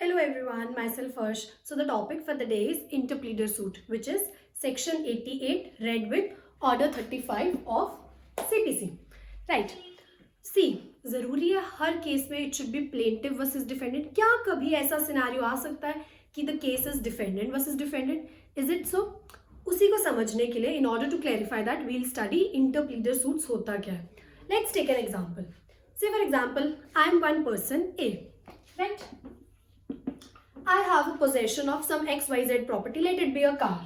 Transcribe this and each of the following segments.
Hello everyone, myself Harsh. So the topic for the day is interpleader suit, which is section 88 read with order 35 of CPC. Right. See, जरूरी है हर case में it should be plaintiff versus defendant. क्या कभी ऐसा scenario आ सकता है कि the case is defendant versus defendant? Is it so? उसी को समझने के लिए in order to clarify that we'll study interpleader suits होता क्या है. Let's take an example. Say for example I am one person A, right? I have a possession of some XYZ property, let it be a car.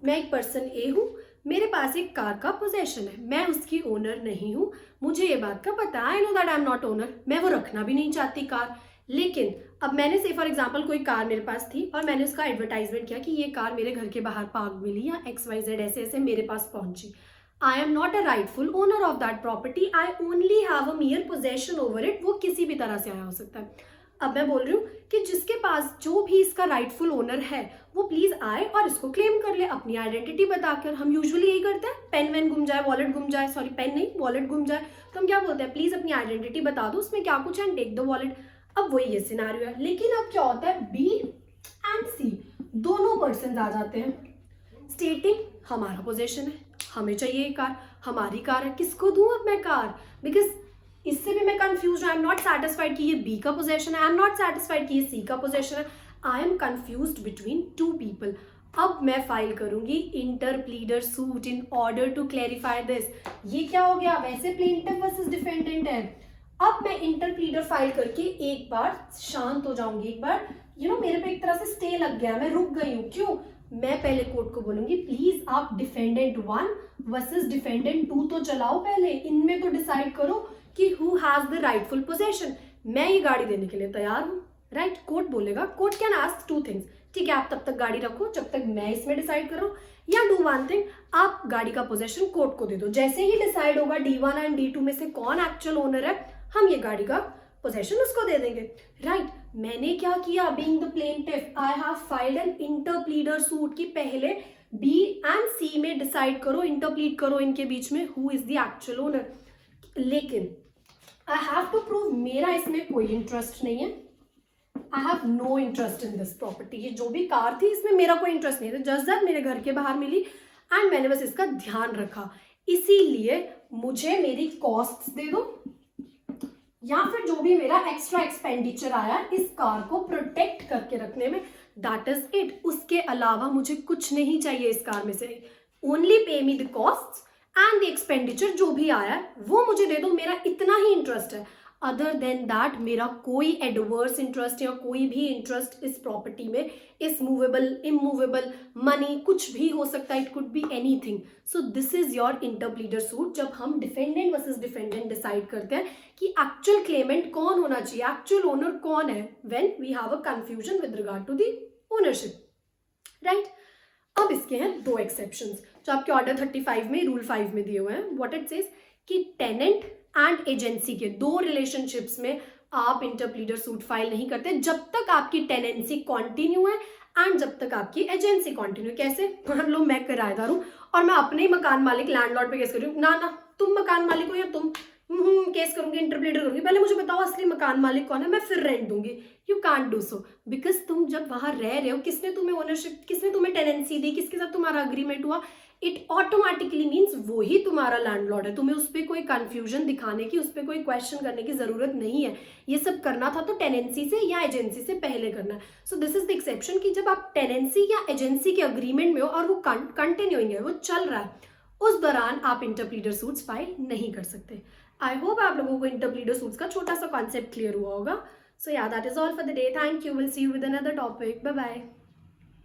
मैं एक person ए हूँ, मेरे पास एक car का possession है, मैं उसकी ओनर नहीं हूँ, मुझे ये बात का पता है, I know that I am not owner, मैं वो रखना भी नहीं चाहती कार. लेकिन अब मैंने से फॉर एग्जांपल कोई कार मेरे पास थी और मैंने उसका एडवर्टाइजमेंट किया कि ये कार मेरे घर के बाहर पार्क मिली या XYZ ऐसे ऐसे मेरे पास पहुंची. I am not a rightful owner of that property, I only have a मियर possession over it. वो किसी भी तरह से आया हो सकता है. अब मैं बोल रही हूँ कि जिसके पास जो भी इसका राइटफुल ओनर है वो प्लीज आए और इसको क्लेम कर ले अपनी आइडेंटिटी बताकर. हम यूजुअली यही करते हैं, पेन वेन गुम जाए, वॉलेट गुम जाए, सॉरी पेन नहीं वॉलेट गुम जाए तो हम क्या बोलते हैं, प्लीज अपनी आइडेंटिटी बता दो, उसमें क्या कुछ है एंड टेक द वॉलेट. अब वही ये सिनेरियो है. लेकिन अब क्या होता है, बी एंड सी दोनों पर्सन आ जाते हैं स्टेटिंग हमारा पोजेशन है, हमें चाहिए कार, हमारी कार है, किसको दूं अब मैं कार? बिकॉज इससे भी मैं कंफ्यूज हूँ. आई एम नॉट सेटिस्फाइड कि ये बी का पोजेशन है, आई एम नॉट सेटिस्फाइड कि ये सी का पोजेशन है. I am confused between two people. अब मैं फाइल करूंगी interpleader suit in order to clarify this. ये क्या हो गया, वैसे प्लेंटिफ वर्सेस डिफेंडेंट है. अब मैं इंटरप्लीडर फाइल करके एक बार शांत हो जाऊंगी, एक बार मेरे पे एक तरह से स्टे लग गया, मैं रुक गई हूँ. क्यों? मैं पहले कोर्ट को बोलूंगी प्लीज आप डिफेंडेंट 1 वर्सेस डिफेंडेंट 2 तो चलाओ, पहले इनमें तो डिसाइड करो कि who has the rightful possession. मैं ये गाड़ी देने के लिए तैयार हूँ, राइट? कोर्ट बोलेगा, court can ask two things. ठीक है, आप तब तक गाड़ी रखो जब तक मैं इसमें डिसाइड करूँ, या डू वन थिंग, आप गाड़ी का पोजेशन कोर्ट को दे दो. जैसे ही डिसाइड होगा D1 एंड D2 में से कौन एक्चुअल ओनर है, हम ये गाड़ी का पोजेशन उसको दे देंगे, राइट? मैंने क्या किया, being the plaintiff I have filed an interpleader suit की पहले B एंड C में डिसाइड करो, इंटरप्लीड करो इनके बीच में who is the actual owner. लेकिन आई हैव टू प्रूव मेरा इसमें कोई इंटरेस्ट नहीं है. I have no interest in this property. ये जो भी कार थी इसमें मेरा कोई इंटरेस्ट नहीं था, जस्ट दैट मेरे घर के बाहर मिली एंड मैंने बस इसका ध्यान रखा. इसीलिए मुझे मेरी कॉस्ट्स दे दो या फिर जो भी मेरा एक्स्ट्रा एक्सपेंडिचर आया इस कार को प्रोटेक्ट करके रखने में, दैट इज इट. उसके अलावा मुझे कुछ नहीं चाहिए इस कार में से. Only pay me the costs and the expenditure जो भी आया है वो मुझे दे दो, मेरा इतना ही इंटरेस्ट है. अदर देन दैट मेरा कोई एडवर्स इंटरेस्ट या कोई भी इंटरेस्ट इस प्रॉपर्टी में, इस मूवेबल इमूवेबल मनी कुछ भी हो सकता है, it could be anything. So this is your interpleader suit. जब हम डिफेंडेंट वर्सेस डिफेंडेंट डिसाइड करते हैं कि एक्चुअल क्लेमेंट कौन होना चाहिए, एक्चुअल ओनर कौन है, when we have a confusion with regard to the ownership, right? अब इसके हैं दो एक्सेप्शंस जो आपके ऑर्डर 35 में रूल 5 में दिए हुए हैं. व्हाट इट सेज कि टेनेंट एंड एजेंसी के दो रिलेशनशिप्स में आप इंटरप्लीडर सूट फाइल नहीं करते जब तक आपकी टेनेंसी कॉन्टिन्यू है एंड जब तक आपकी एजेंसी कॉन्टिन्यू. कैसे? मान लो मैं किराएदार हूं और मैं अपने ही मकान मालिक लैंडलॉर्ड पे केस कर रही हूँ. ना तुम मकान मालिक हो या तुम केस करूंगी, इंटरप्लीडर करूंगी, पहले मुझे बताओ असली मकान मालिक कौन है, मैं फिर रेंट दूंगी. You can't do so because तुम जब वहां रह रहे हो, किसने तुम्हें ओनरशिप, किसने तुम्हें टेनेंसी दी, किसके साथ तुम्हारा अग्रीमेंट हुआ, इट ऑटोमेटिकली मीन्स वो ही तुम्हारा लैंडलॉर्ड है. तुम्हें उस पर कोई कंफ्यूजन दिखाने की, उस पर कोई क्वेश्चन करने की जरूरत नहीं है. ये सब करना था तो टेनेंसी से या एजेंसी से पहले करना है. सो दिस इज द एक्सेप्शन कि जब आप टेनेंसी या एजेंसी के अग्रीमेंट में हो और वो कंटिन्यूइंग है, वो चल रहा है, उस दौरान आप इंटरप्लीडर सूट्स फाइल नहीं कर सकते. आई होप आप लोगों को इंटरप्लीडर सूट्स का छोटा सा कॉन्सेप्ट क्लियर हुआ होगा. सो या that is all for the day. Thank you. Will see you with another topic. Bye bye.